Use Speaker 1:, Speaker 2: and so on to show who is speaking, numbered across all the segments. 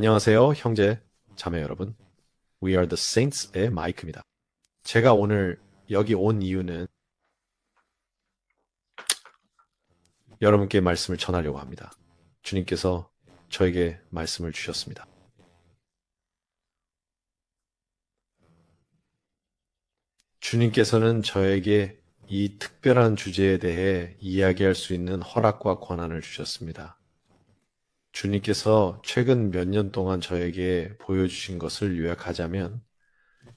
Speaker 1: 안녕하세요, 형제, 자매 여러분. We are the Saints의 마이크입니다. 제가 오늘 여기 온 이유는 여러분께 말씀을 전하려고 합니다. 주님께서 저에게 말씀을 주셨습니다. 주님께서는 저에게 이 특별한 주제에 대해 이야기할 수 있는 허락과 권한을 주셨습니다. 주님께서 최근 몇 년 동안 저에게 보여주신 것을 요약하자면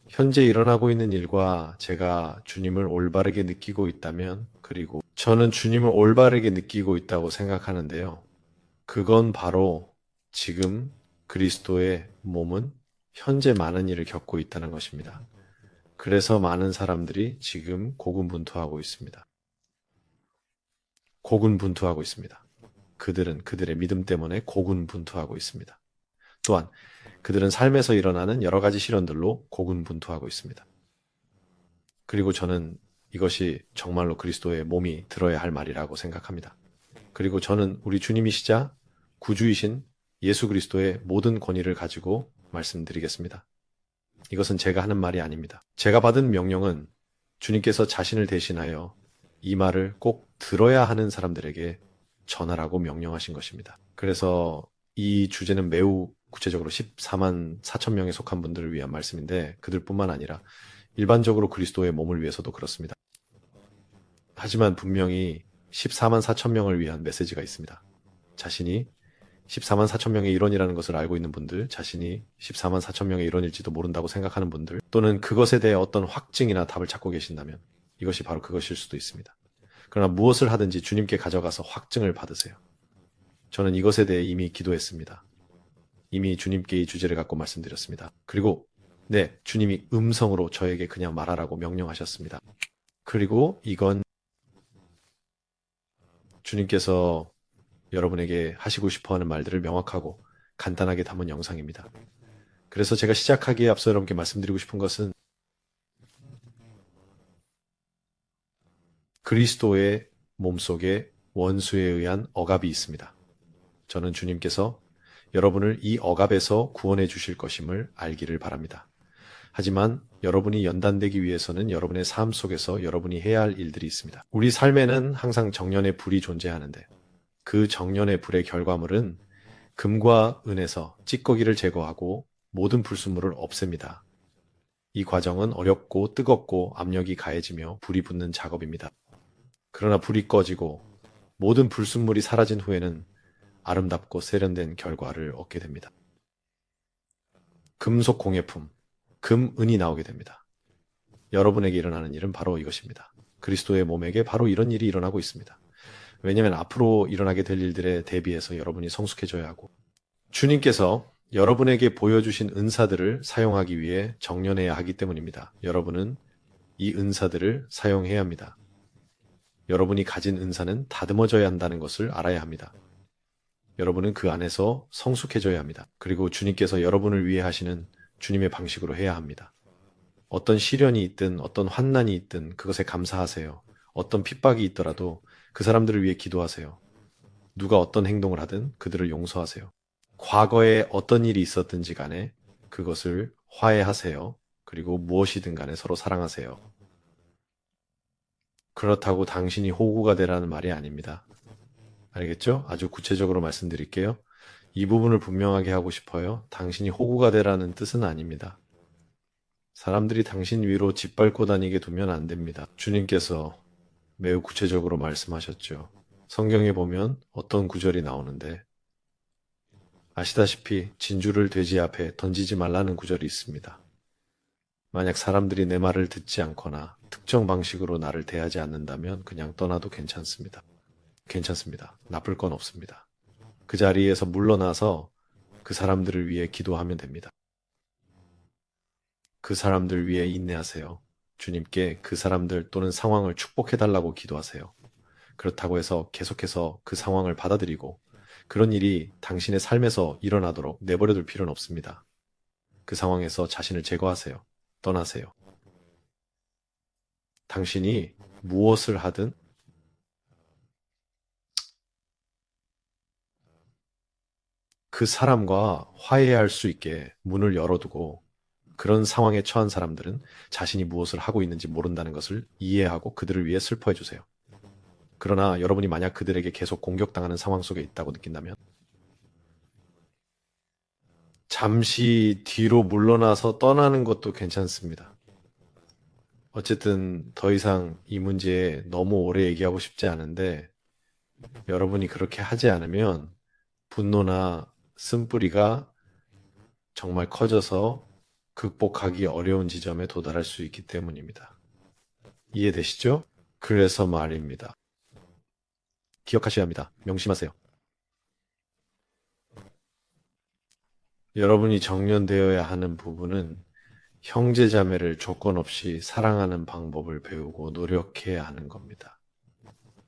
Speaker 1: 현재 일어나고 있는 일과 제가 주님을 올바르게 느끼고 있다면, 그리고 저는 주님을 올바르게 느끼고 있다고 생각하는데요. 그건 바로 지금 그리스도의 몸은 현재 많은 일을 겪고 있다는 것입니다. 그래서 많은 사람들이 지금 고군분투하고 있습니다. 고군분투하고 있습니다. 그들은 그들의 믿음 때문에 고군분투하고 있습니다. 또한 그들은 삶에서 일어나는 여러 가지 시련들로 고군분투하고 있습니다. 그리고 저는 이것이 정말로 그리스도의 몸이 들어야 할 말이라고 생각합니다. 그리고 저는 우리 주님이시자 구주이신 예수 그리스도의 모든 권위를 가지고 말씀드리겠습니다. 이것은 제가 하는 말이 아닙니다. 제가 받은 명령은 주님께서 자신을 대신하여 이 말을 꼭 들어야 하는 사람들에게 전하라고 명령하신 것입니다. 그래서 이 주제는 매우 구체적으로 14만 4천 명에 속한 분들을 위한 말씀인데, 그들뿐만 아니라 일반적으로 그리스도의 몸을 위해서도 그렇습니다. 하지만 분명히 14만 4천 명을 위한 메시지가 있습니다. 자신이 14만 4천 명의 일원이라는 것을 알고 있는 분들, 자신이 14만 4천 명의 일원일지도 모른다고 생각하는 분들, 또는 그것에 대해 어떤 확증이나 답을 찾고 계신다면 이것이 바로 그것일 수도 있습니다. 그러나 무엇을 하든지 주님께 가져가서 확증을 받으세요. 저는 이것에 대해 이미 기도했습니다. 이미 주님께 이 주제를 갖고 말씀드렸습니다. 그리고 네, 주님이 음성으로 저에게 그냥 말하라고 명령하셨습니다. 그리고 이건 주님께서 여러분에게 하시고 싶어 하는 말들을 명확하고 간단하게 담은 영상입니다. 그래서 제가 시작하기에 앞서 여러분께 말씀드리고 싶은 것은 그리스도의 몸속에 원수에 의한 억압이 있습니다. 저는 주님께서 여러분을 이 억압에서 구원해 주실 것임을 알기를 바랍니다. 하지만 여러분이 연단되기 위해서는 여러분의 삶 속에서 여러분이 해야 할 일들이 있습니다. 우리 삶에는 항상 정년의 불이 존재하는데, 그 정년의 불의 결과물은 금과 은에서 찌꺼기를 제거하고 모든 불순물을 없앱니다. 이 과정은 어렵고 뜨겁고 압력이 가해지며 불이 붙는 작업입니다. 그러나 불이 꺼지고 모든 불순물이 사라진 후에는 아름답고 세련된 결과를 얻게 됩니다. 금속 공예품, 금은이 나오게 됩니다. 여러분에게 일어나는 일은 바로 이것입니다. 그리스도의 몸에게 바로 이런 일이 일어나고 있습니다. 왜냐하면 앞으로 일어나게 될 일들에 대비해서 여러분이 성숙해져야 하고, 주님께서 여러분에게 보여주신 은사들을 사용하기 위해 정련해야 하기 때문입니다. 여러분은 이 은사들을 사용해야 합니다. 여러분이 가진 은사는 다듬어져야 한다는 것을 알아야 합니다. 여러분은 그 안에서 성숙해져야 합니다. 그리고 주님께서 여러분을 위해 하시는 주님의 방식으로 해야 합니다. 어떤 시련이 있든 어떤 환난이 있든 그것에 감사하세요. 어떤 핍박이 있더라도 그 사람들을 위해 기도하세요. 누가 어떤 행동을 하든 그들을 용서하세요. 과거에 어떤 일이 있었든지 간에 그것을 화해하세요. 그리고 무엇이든 간에 서로 사랑하세요. 그렇다고 당신이 호구가 되라는 말이 아닙니다. 알겠죠? 아주 구체적으로 말씀드릴게요. 이 부분을 분명하게 하고 싶어요. 당신이 호구가 되라는 뜻은 아닙니다. 사람들이 당신 위로 짓밟고 다니게 두면 안 됩니다. 주님께서 매우 구체적으로 말씀하셨죠. 성경에 보면 어떤 구절이 나오는데, 아시다시피 진주를 돼지 앞에 던지지 말라는 구절이 있습니다. 만약 사람들이 내 말을 듣지 않거나 특정 방식으로 나를 대하지 않는다면 그냥 떠나도 괜찮습니다. 괜찮습니다. 나쁠 건 없습니다. 그 자리에서 물러나서 그 사람들을 위해 기도하면 됩니다. 그 사람들 위해 인내하세요. 주님께 그 사람들 또는 상황을 축복해달라고 기도하세요. 그렇다고 해서 계속해서 그 상황을 받아들이고 그런 일이 당신의 삶에서 일어나도록 내버려둘 필요는 없습니다. 그 상황에서 자신을 제거하세요. 떠나세요. 당신이 무엇을 하든 그 사람과 화해할 수 있게 문을 열어두고 그런 상황에 처한 사람들은 자신이 무엇을 하고 있는지 모른다는 것을 이해하고 그들을 위해 슬퍼해 주세요. 그러나 여러분이 만약 그들에게 계속 공격당하는 상황 속에 있다고 느낀다면 잠시 뒤로 물러나서 떠나는 것도 괜찮습니다. 어쨌든 더 이상 이 문제에 너무 오래 얘기하고 싶지 않은데 여러분이 그렇게 하지 않으면 분노나 쓴뿌리가 정말 커져서 극복하기 어려운 지점에 도달할 수 있기 때문입니다. 이해되시죠? 그래서 말입니다. 기억하셔야 합니다. 명심하세요. 여러분이 정련되어야 하는 부분은 형제자매를 조건 없이 사랑하는 방법을 배우고 노력해야 하는 겁니다.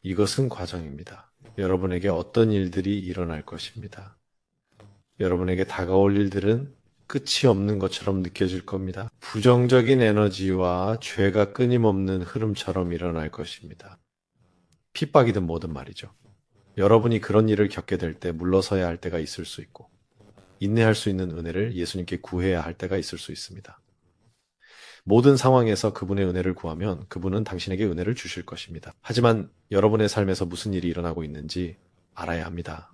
Speaker 1: 이것은 과정입니다. 여러분에게 어떤 일들이 일어날 것입니다. 여러분에게 다가올 일들은 끝이 없는 것처럼 느껴질 겁니다. 부정적인 에너지와 죄가 끊임없는 흐름처럼 일어날 것입니다. 핍박이든 뭐든 말이죠. 여러분이 그런 일을 겪게 될 때 물러서야 할 때가 있을 수 있고, 인내할 수 있는 은혜를 예수님께 구해야 할 때가 있을 수 있습니다. 모든 상황에서 그분의 은혜를 구하면 그분은 당신에게 은혜를 주실 것입니다. 하지만 여러분의 삶에서 무슨 일이 일어나고 있는지 알아야 합니다.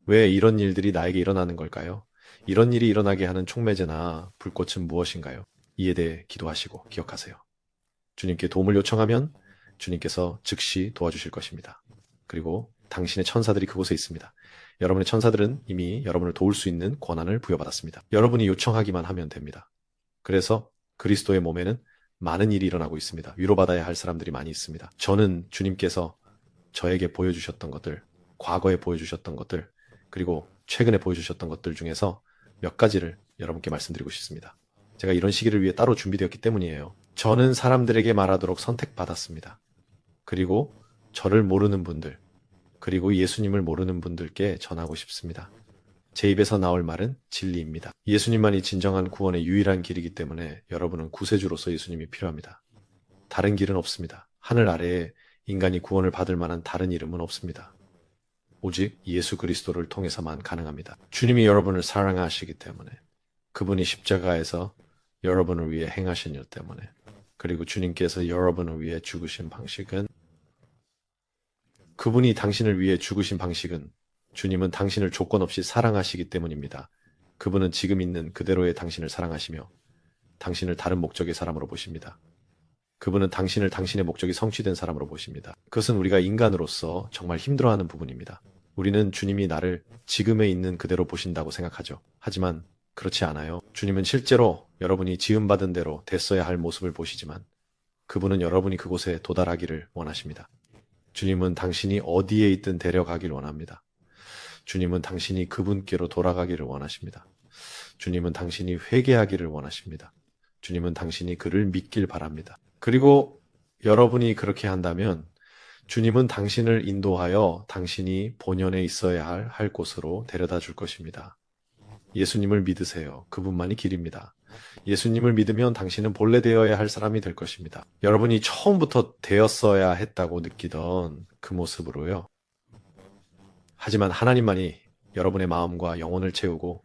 Speaker 1: 왜 이런 일들이 나에게 일어나는 걸까요? 이런 일이 일어나게 하는 촉매제나 불꽃은 무엇인가요? 이에 대해 기도하시고 기억하세요. 주님께 도움을 요청하면 주님께서 즉시 도와주실 것입니다. 그리고 당신의 천사들이 그곳에 있습니다. 여러분의 천사들은 이미 여러분을 도울 수 있는 권한을 부여받았습니다. 여러분이 요청하기만 하면 됩니다. 그래서 그리스도의 몸에는 많은 일이 일어나고 있습니다. 위로받아야 할 사람들이 많이 있습니다. 저는 주님께서 저에게 보여주셨던 것들, 과거에 보여주셨던 것들, 그리고 최근에 보여주셨던 것들 중에서 몇 가지를 여러분께 말씀드리고 싶습니다. 제가 이런 시기를 위해 따로 준비되었기 때문이에요. 저는 사람들에게 말하도록 선택받았습니다. 그리고 저를 모르는 분들, 그리고 예수님을 모르는 분들께 전하고 싶습니다. 제 입에서 나올 말은 진리입니다. 예수님만이 진정한 구원의 유일한 길이기 때문에 여러분은 구세주로서 예수님이 필요합니다. 다른 길은 없습니다. 하늘 아래에 인간이 구원을 받을 만한 다른 이름은 없습니다. 오직 예수 그리스도를 통해서만 가능합니다. 주님이 여러분을 사랑하시기 때문에, 그분이 십자가에서 여러분을 위해 행하신 일 때문에, 그리고 주님께서 여러분을 위해 죽으신 방식은, 그분이 당신을 위해 죽으신 방식은 주님은 당신을 조건 없이 사랑하시기 때문입니다. 그분은 지금 있는 그대로의 당신을 사랑하시며 당신을 다른 목적의 사람으로 보십니다. 그분은 당신을 당신의 목적이 성취된 사람으로 보십니다. 그것은 우리가 인간으로서 정말 힘들어하는 부분입니다. 우리는 주님이 나를 지금에 있는 그대로 보신다고 생각하죠. 하지만 그렇지 않아요. 주님은 실제로 여러분이 지음받은 대로 됐어야 할 모습을 보시지만 그분은 여러분이 그곳에 도달하기를 원하십니다. 주님은 당신이 어디에 있든 데려가기를 원합니다. 주님은 당신이 그분께로 돌아가기를 원하십니다. 주님은 당신이 회개하기를 원하십니다. 주님은 당신이 그를 믿길 바랍니다. 그리고 여러분이 그렇게 한다면 주님은 당신을 인도하여 당신이 본연에 있어야 할 곳으로 데려다 줄 것입니다. 예수님을 믿으세요. 그분만이 길입니다. 예수님을 믿으면 당신은 본래 되어야 할 사람이 될 것입니다. 여러분이 처음부터 되었어야 했다고 느끼던 그 모습으로요. 하지만 하나님만이 여러분의 마음과 영혼을 채우고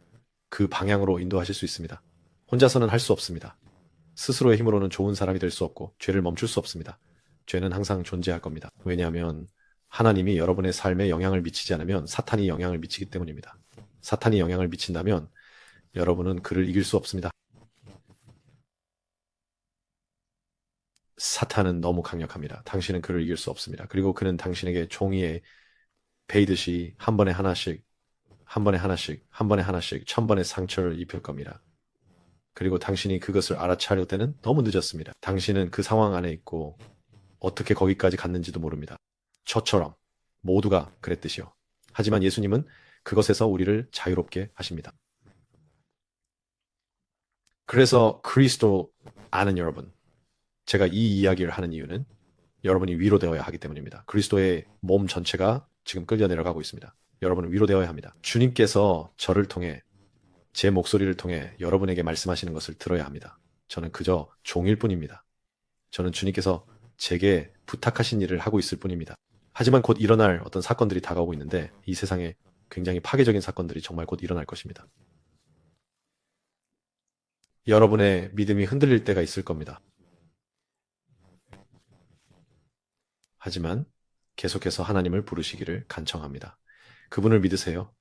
Speaker 1: 그 방향으로 인도하실 수 있습니다. 혼자서는 할 수 없습니다. 스스로의 힘으로는 좋은 사람이 될 수 없고 죄를 멈출 수 없습니다. 죄는 항상 존재할 겁니다. 왜냐하면 하나님이 여러분의 삶에 영향을 미치지 않으면 사탄이 영향을 미치기 때문입니다. 사탄이 영향을 미친다면 여러분은 그를 이길 수 없습니다. 사탄은 너무 강력합니다. 당신은 그를 이길 수 없습니다. 그리고 그는 당신에게 종이에 베이듯이 한 번에 하나씩, 한 번에 하나씩, 한 번에 하나씩, 1000번의 상처를 입힐 겁니다. 그리고 당신이 그것을 알아차릴 때는 너무 늦었습니다. 당신은 그 상황 안에 있고 어떻게 거기까지 갔는지도 모릅니다. 저처럼 모두가 그랬듯이요. 하지만 예수님은 그것에서 우리를 자유롭게 하십니다. 그래서 그리스도 아는 여러분, 제가 이 이야기를 하는 이유는 여러분이 위로되어야 하기 때문입니다. 그리스도의 몸 전체가 지금 끌려 내려가고 있습니다. 여러분은 위로되어야 합니다. 주님께서 저를 통해 제 목소리를 통해 여러분에게 말씀하시는 것을 들어야 합니다. 저는 그저 종일 뿐입니다. 저는 주님께서 제게 부탁하신 일을 하고 있을 뿐입니다. 하지만 곧 일어날 어떤 사건들이 다가오고 있는데 이 세상에 굉장히 파괴적인 사건들이 정말 곧 일어날 것입니다. 여러분의 믿음이 흔들릴 때가 있을 겁니다. 하지만 계속해서 하나님을 부르시기를 간청합니다. 그분을 믿으세요.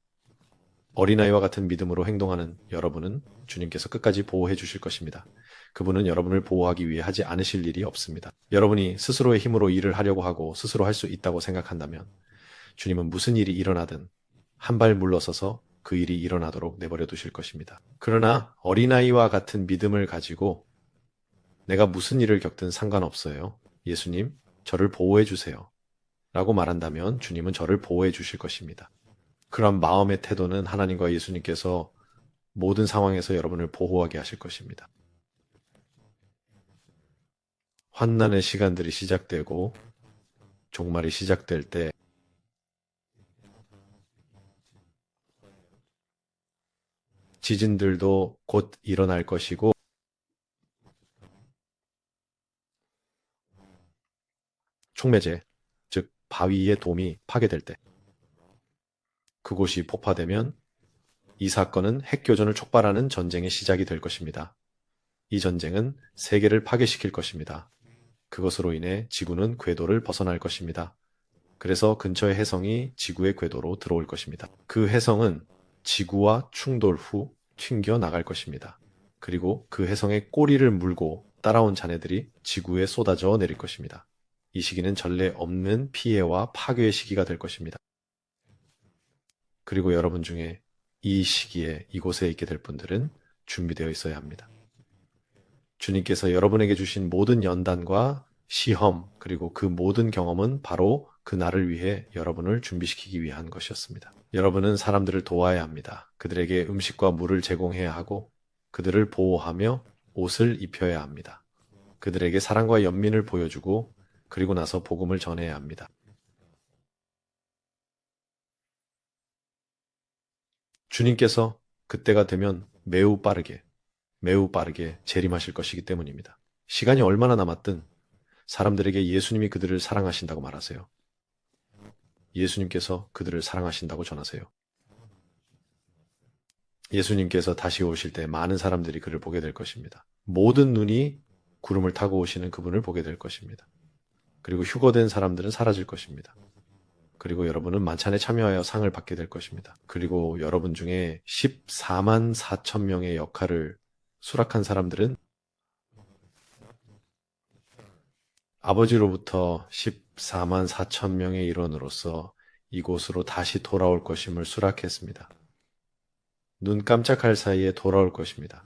Speaker 1: 어린아이와 같은 믿음으로 행동하는 여러분은 주님께서 끝까지 보호해 주실 것입니다. 그분은 여러분을 보호하기 위해 하지 않으실 일이 없습니다. 여러분이 스스로의 힘으로 일을 하려고 하고 스스로 할 수 있다고 생각한다면 주님은 무슨 일이 일어나든 한 발 물러서서 그 일이 일어나도록 내버려 두실 것입니다. 그러나 어린아이와 같은 믿음을 가지고 내가 무슨 일을 겪든 상관없어요. 예수님, 저를 보호해 주세요. 라고 말한다면 주님은 저를 보호해 주실 것입니다. 그런 마음의 태도는 하나님과 예수님께서 모든 상황에서 여러분을 보호하게 하실 것입니다. 환난의 시간들이 시작되고 종말이 시작될 때 지진들도 곧 일어날 것이고 촉매제, 즉 바위의 돔이 파괴될 때 그곳이 폭파되면 이 사건은 핵교전을 촉발하는 전쟁의 시작이 될 것입니다. 이 전쟁은 세계를 파괴시킬 것입니다. 그것으로 인해 지구는 궤도를 벗어날 것입니다. 그래서 근처의 혜성이 지구의 궤도로 들어올 것입니다. 그 혜성은 지구와 충돌 후 튕겨 나갈 것입니다. 그리고 그 혜성의 꼬리를 물고 따라온 자네들이 지구에 쏟아져 내릴 것입니다. 이 시기는 전례 없는 피해와 파괴의 시기가 될 것입니다. 그리고 여러분 중에 이 시기에 이곳에 있게 될 분들은 준비되어 있어야 합니다. 주님께서 여러분에게 주신 모든 연단과 시험, 그리고 그 모든 경험은 바로 그 날을 위해 여러분을 준비시키기 위한 것이었습니다. 여러분은 사람들을 도와야 합니다. 그들에게 음식과 물을 제공해야 하고, 그들을 보호하며 옷을 입혀야 합니다. 그들에게 사랑과 연민을 보여주고, 그리고 나서 복음을 전해야 합니다. 주님께서 그때가 되면 매우 빠르게 재림하실 것이기 때문입니다. 시간이 얼마나 남았든 사람들에게 예수님이 그들을 사랑하신다고 말하세요. 예수님께서 그들을 사랑하신다고 전하세요. 예수님께서 다시 오실 때 많은 사람들이 그를 보게 될 것입니다. 모든 눈이 구름을 타고 오시는 그분을 보게 될 것입니다. 그리고 휴거된 사람들은 사라질 것입니다. 그리고 여러분은 만찬에 참여하여 상을 받게 될 것입니다. 그리고 여러분 중에 14만 4천 명의 역할을 수락한 사람들은 아버지로부터 14만 4천 명의 일원으로서 이곳으로 다시 돌아올 것임을 수락했습니다. 눈 깜짝할 사이에 돌아올 것입니다.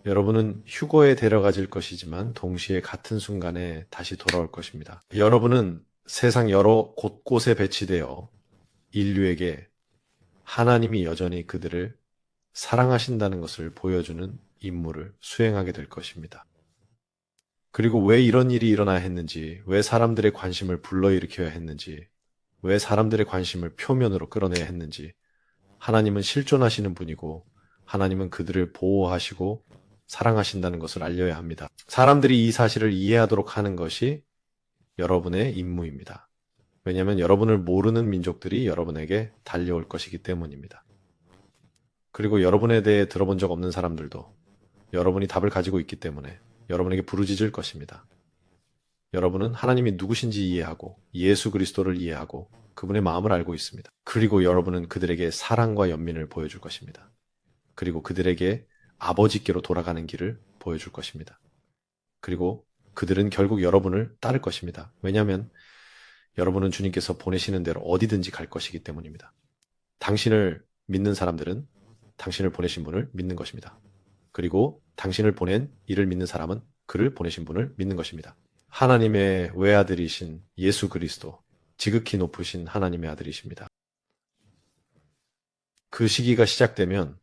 Speaker 1: 여러분은 휴거에 데려가질 것이지만 동시에 같은 순간에 다시 돌아올 것입니다. 여러분은 세상 여러 곳곳에 배치되어 인류에게 하나님이 여전히 그들을 사랑하신다는 것을 보여주는 임무를 수행하게 될 것입니다. 그리고 왜 이런 일이 일어나야 했는지, 왜 사람들의 관심을 불러일으켜야 했는지, 왜 사람들의 관심을 표면으로 끌어내야 했는지, 하나님은 실존하시는 분이고, 하나님은 그들을 보호하시고 사랑하신다는 것을 알려야 합니다. 사람들이 이 사실을 이해하도록 하는 것이 여러분의 임무입니다. 왜냐하면 여러분을 모르는 민족들이 여러분에게 달려올 것이기 때문입니다. 그리고 여러분에 대해 들어본 적 없는 사람들도 여러분이 답을 가지고 있기 때문에 여러분에게 부르짖을 것입니다. 여러분은 하나님이 누구신지 이해하고 예수 그리스도를 이해하고 그분의 마음을 알고 있습니다. 그리고 여러분은 그들에게 사랑과 연민을 보여줄 것입니다. 그리고 그들에게 아버지께로 돌아가는 길을 보여줄 것입니다. 그리고 그들은 결국 여러분을 따를 것입니다. 왜냐하면 여러분은 주님께서 보내시는 대로 어디든지 갈 것이기 때문입니다. 당신을 믿는 사람들은 당신을 보내신 분을 믿는 것입니다. 그리고 당신을 보낸 이를 믿는 사람은 그를 보내신 분을 믿는 것입니다. 하나님의 외아들이신 예수 그리스도, 지극히 높으신 하나님의 아들이십니다. 그 시기가 시작되면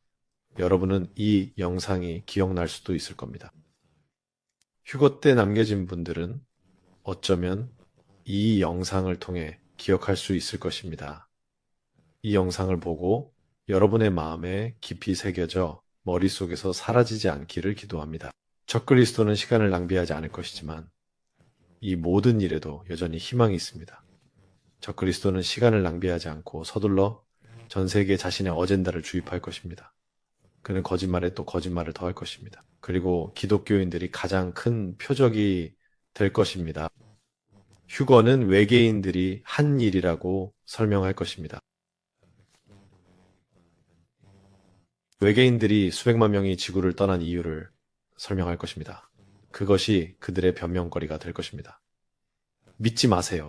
Speaker 1: 여러분은 이 영상이 기억날 수도 있을 겁니다. 휴거 때 남겨진 분들은 어쩌면 이 영상을 통해 기억할 수 있을 것입니다. 이 영상을 보고 여러분의 마음에 깊이 새겨져 머릿속에서 사라지지 않기를 기도합니다. 적그리스도는 시간을 낭비하지 않을 것이지만 이 모든 일에도 여전히 희망이 있습니다. 적그리스도는 시간을 낭비하지 않고 서둘러 전 세계에 자신의 어젠다를 주입할 것입니다. 그는 거짓말에 또 거짓말을 더할 것입니다. 그리고 기독교인들이 가장 큰 표적이 될 것입니다. 휴거는 외계인들이 한 일이라고 설명할 것입니다. 외계인들이 수백만 명이 지구를 떠난 이유를 설명할 것입니다. 그것이 그들의 변명거리가 될 것입니다. 믿지 마세요.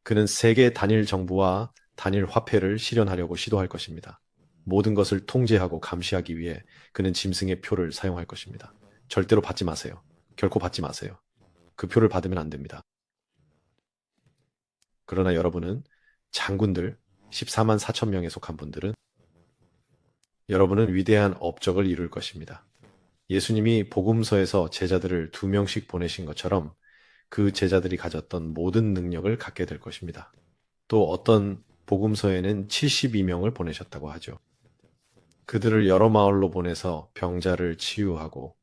Speaker 1: 그는 세계 단일 정부와 단일 화폐를 실현하려고 시도할 것입니다. 모든 것을 통제하고 감시하기 위해 그는 짐승의 표를 사용할 것입니다. 절대로 받지 마세요. 결코 받지 마세요. 그 표를 받으면 안 됩니다. 그러나 여러분은 장군들 14만 4천 명에 속한 분들은 여러분은 위대한 업적을 이룰 것입니다. 예수님이 복음서에서 제자들을 2명씩 보내신 것처럼 그 제자들이 가졌던 모든 능력을 갖게 될 것입니다. 또 어떤 복음서에는 72명을 보내셨다고 하죠. 그들을 여러 마을로 보내서 병자를 치유하고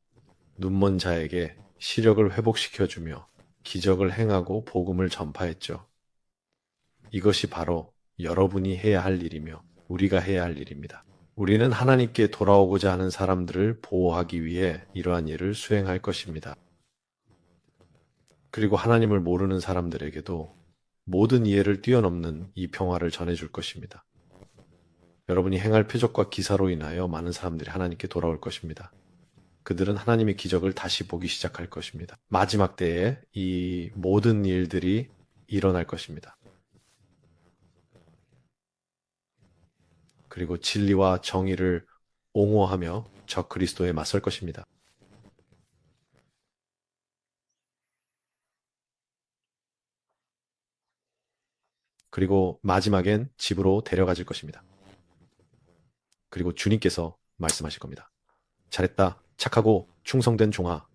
Speaker 1: 눈먼 자에게 시력을 회복시켜주며 기적을 행하고 복음을 전파했죠. 이것이 바로 여러분이 해야 할 일이며 우리가 해야 할 일입니다. 우리는 하나님께 돌아오고자 하는 사람들을 보호하기 위해 이러한 일을 수행할 것입니다. 그리고 하나님을 모르는 사람들에게도 모든 이해를 뛰어넘는 이 평화를 전해줄 것입니다. 여러분이 행할 표적과 기사로 인하여 많은 사람들이 하나님께 돌아올 것입니다. 그들은 하나님의 기적을 다시 보기 시작할 것입니다. 마지막 때에 이 모든 일들이 일어날 것입니다. 그리고 진리와 정의를 옹호하며 적 그리스도에 맞설 것입니다. 그리고 마지막엔 집으로 데려가질 것입니다. 그리고 주님께서 말씀하실 겁니다. 잘했다. 착하고 충성된 종아.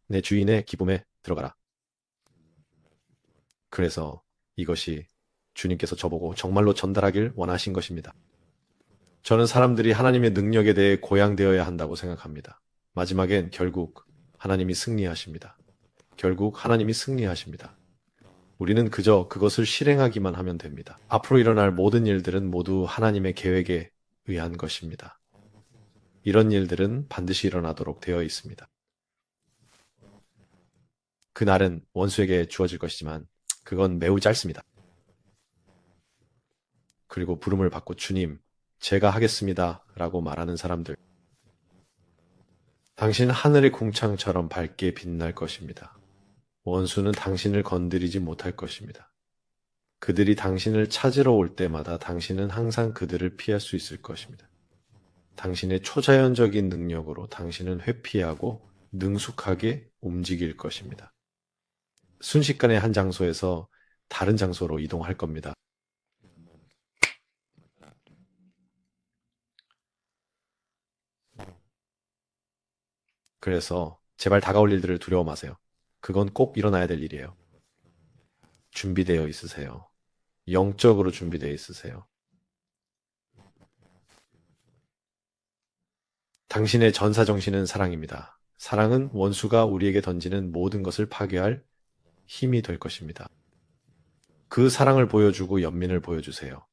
Speaker 1: 내 주인의 기쁨에 들어가라. 그래서 이것이 주님께서 저보고 정말로 전달하길 원하신 것입니다. 저는 사람들이 하나님의 능력에 대해 고양되어야 한다고 생각합니다. 마지막엔 결국 하나님이 승리하십니다. 결국 하나님이 승리하십니다. 우리는 그저 그것을 실행하기만 하면 됩니다. 앞으로 일어날 모든 일들은 모두 하나님의 계획에 의한 것입니다. 이런 일들은 반드시 일어나도록 되어 있습니다. 그 날은 원수에게 주어질 것이지만 그건 매우 짧습니다. 그리고 부름을 받고 주님, 제가 하겠습니다 라고 말하는 사람들. 당신 하늘의 궁창처럼 밝게 빛날 것입니다. 원수는 당신을 건드리지 못할 것입니다. 그들이 당신을 찾으러 올 때마다 당신은 항상 그들을 피할 수 있을 것입니다. 당신의 초자연적인 능력으로 당신은 회피하고 능숙하게 움직일 것입니다. 순식간에 한 장소에서 다른 장소로 이동할 겁니다. 그래서 제발 다가올 일들을 두려워 마세요. 그건 꼭 일어나야 될 일이에요. 준비되어 있으세요. 영적으로 준비되어 있으세요. 당신의 전사정신은 사랑입니다. 사랑은 원수가 우리에게 던지는 모든 것을 파괴할 힘이 될 것입니다. 그 사랑을 보여주고 연민을 보여주세요.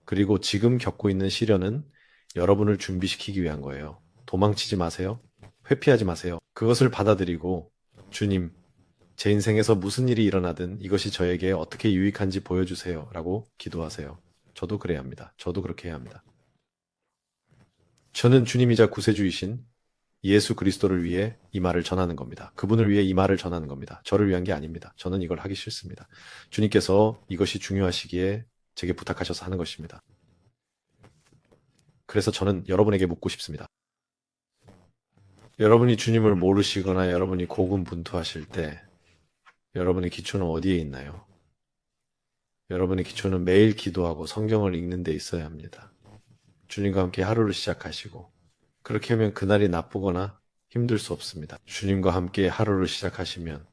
Speaker 1: 그리고 지금 겪고 있는 시련은 여러분을 준비시키기 위한 거예요. 도망치지 마세요. 회피하지 마세요. 그것을 받아들이고 주님, 제 인생에서 무슨 일이 일어나든 이것이 저에게 어떻게 유익한지 보여주세요. 라고 기도하세요. 저도 그래야 합니다. 저도 그렇게 해야 합니다. 저는 주님이자 구세주이신 예수 그리스도를 위해 이 말을 전하는 겁니다. 그분을 위해 이 말을 전하는 겁니다. 저를 위한 게 아닙니다. 저는 이걸 하기 싫습니다. 주님께서 이것이 중요하시기에 제게 부탁하셔서 하는 것입니다. 그래서 저는 여러분에게 묻고 싶습니다. 여러분이 주님을 모르시거나 여러분이 고군분투하실 때 여러분의 기초는 어디에 있나요? 여러분의 기초는 매일 기도하고 성경을 읽는 데 있어야 합니다. 주님과 함께 하루를 시작하시고 그렇게 하면 그날이 나쁘거나 힘들 수 없습니다. 주님과 함께 하루를 시작하시면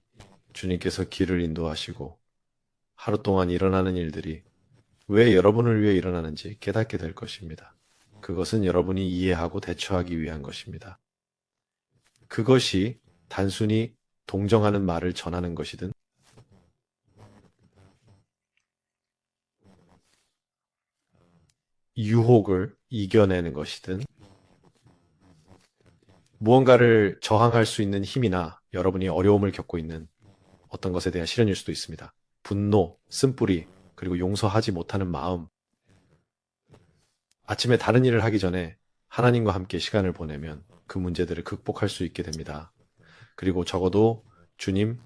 Speaker 1: 주님께서 길을 인도하시고 하루 동안 일어나는 일들이 왜 여러분을 위해 일어나는지 깨닫게 될 것입니다. 그것은 여러분이 이해하고 대처하기 위한 것입니다. 그것이 단순히 동정하는 말을 전하는 것이든 유혹을 이겨내는 것이든 무언가를 저항할 수 있는 힘이나 여러분이 어려움을 겪고 있는 어떤 것에 대한 시련일 수도 있습니다. 분노, 쓴뿌리, 그리고 용서하지 못하는 마음. 아침에 다른 일을 하기 전에 하나님과 함께 시간을 보내면 그 문제들을 극복할 수 있게 됩니다. 그리고 적어도 주님,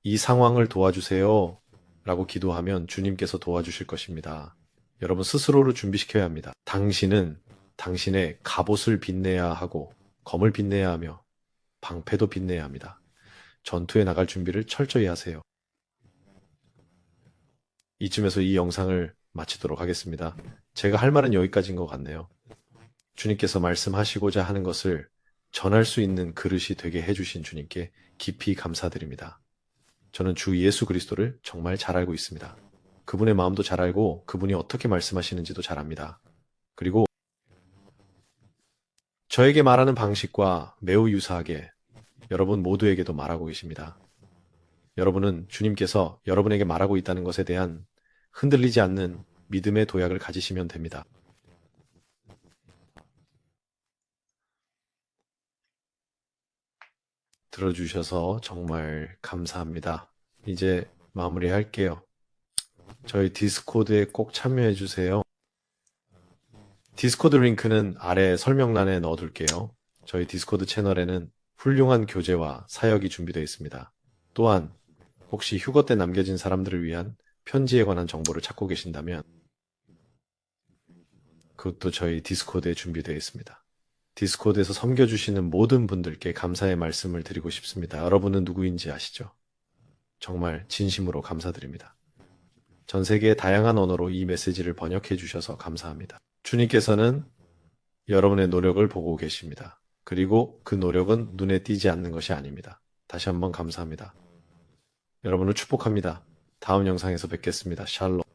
Speaker 1: 이 상황을 도와주세요. 라고 기도하면 주님께서 도와주실 것입니다. 여러분 스스로를 준비시켜야 합니다. 당신은 당신의 갑옷을 빛내야 하고 검을 빛내야 하며 방패도 빛내야 합니다. 전투에 나갈 준비를 철저히 하세요. 이쯤에서 이 영상을 마치도록 하겠습니다. 제가 할 말은 여기까지인 것 같네요. 주님께서 말씀하시고자 하는 것을 전할 수 있는 그릇이 되게 해주신 주님께 깊이 감사드립니다. 저는 주 예수 그리스도를 정말 잘 알고 있습니다. 그분의 마음도 잘 알고 그분이 어떻게 말씀하시는지도 잘 압니다. 그리고 저에게 말하는 방식과 매우 유사하게 여러분 모두에게도 말하고 계십니다. 여러분은 주님께서 여러분에게 말하고 있다는 것에 대한 흔들리지 않는 믿음의 도약을 가지시면 됩니다. 들어주셔서 정말 감사합니다. 이제 마무리할게요. 저희 디스코드에 꼭 참여해주세요. 디스코드 링크는 아래 설명란에 넣어둘게요. 저희 디스코드 채널에는 훌륭한 교재와 사역이 준비되어 있습니다. 또한 혹시 휴거 때 남겨진 사람들을 위한 편지에 관한 정보를 찾고 계신다면 그것도 저희 디스코드에 준비되어 있습니다. 디스코드에서 섬겨주시는 모든 분들께 감사의 말씀을 드리고 싶습니다. 여러분은 누구인지 아시죠? 정말 진심으로 감사드립니다. 전 세계의 다양한 언어로 이 메시지를 번역해 주셔서 감사합니다. 주님께서는 여러분의 노력을 보고 계십니다. 그리고 그 노력은 눈에 띄지 않는 것이 아닙니다. 다시 한번 감사합니다. 여러분을 축복합니다. 다음 영상에서 뵙겠습니다. 샬롬.